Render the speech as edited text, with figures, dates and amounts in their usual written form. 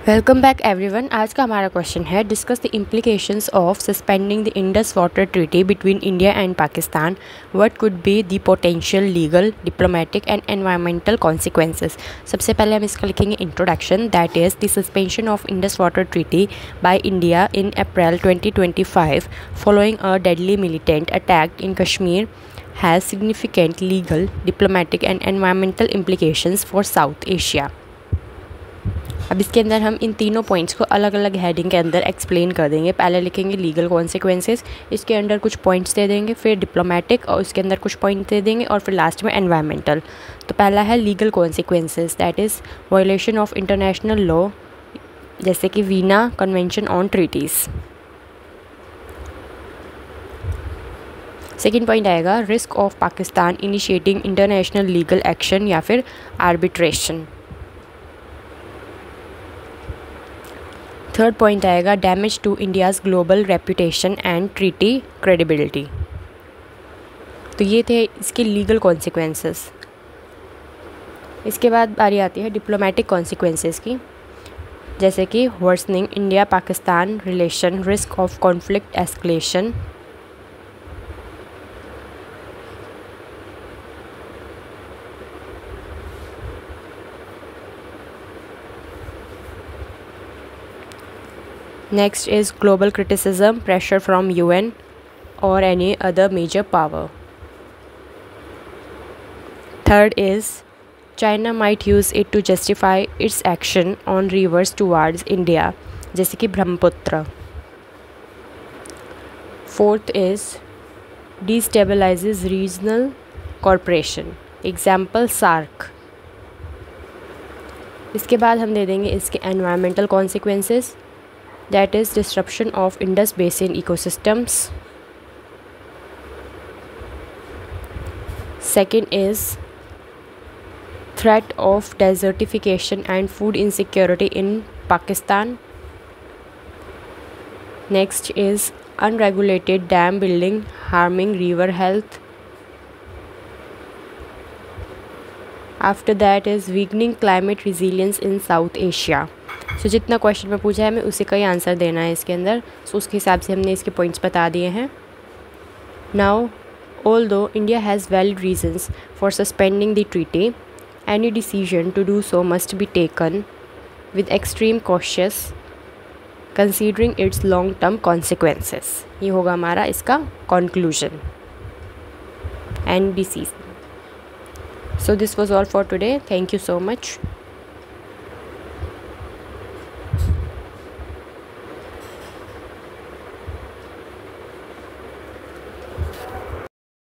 Welcome back everyone. आज का हमारा क्वेश्चन है discuss the implications of suspending the Indus water treaty between India and Pakistan. What could be the potential legal, diplomatic and environmental consequences. सबसे पहले हम इसका लिखेंगे introduction, that is the suspension of Indus water treaty by India in April 2025 following a deadly militant attack in Kashmir has significant legal, diplomatic and environmental implications for south Asia. अब इसके अंदर हम इन तीनों पॉइंट्स को अलग अलग हेडिंग के अंदर एक्सप्लेन कर देंगे। पहले लिखेंगे लीगल कॉन्सिक्वेंसेस, इसके अंदर कुछ पॉइंट्स दे देंगे, फिर डिप्लोमेटिक और उसके अंदर कुछ पॉइंट दे देंगे, और फिर लास्ट में एनवायरमेंटल। तो पहला है legal consequences, that is violation of international law, जैसे कि Vienna convention on treaties. Second point आएगा risk of Pakistan initiating international legal action या फिर आर्बिट्रेशन। थर्ड पॉइंट आएगा damage to India's global reputation and treaty credibility. तो ये थे इसके लीगल कॉन्सिक्वेंसेस। इसके बाद बारी आती है डिप्लोमेटिक कॉन्सिक्वेंसेस की, जैसे कि worsening India Pakistan relation, risk of conflict escalation. Next is global criticism, pressure from UN or any other major power. Third is China might use it to justify its action on rivers towards India, जैसे कि Brahmaputra. Fourth is destabilizes regional cooperation, example SAARC। इसके बाद हम दे देंगे इसके environmental consequences, that is disruption of Indus Basin ecosystems. Second is threat of desertification and food insecurity in Pakistan. Next is unregulated dam building harming river health. After that is weakening climate resilience in South Asia. सो जितना question में पूछा है हमें उसी का ही answer देना है इसके अंदर। सो उसके हिसाब से हमने इसके पॉइंट्स बता दिए हैं। Now although India has valid reasons for suspending the treaty, any decision to do so must be taken with extreme cautious considering its long term consequences. ये होगा हमारा इसका conclusion and decision. So this was all for today. Thank you so much.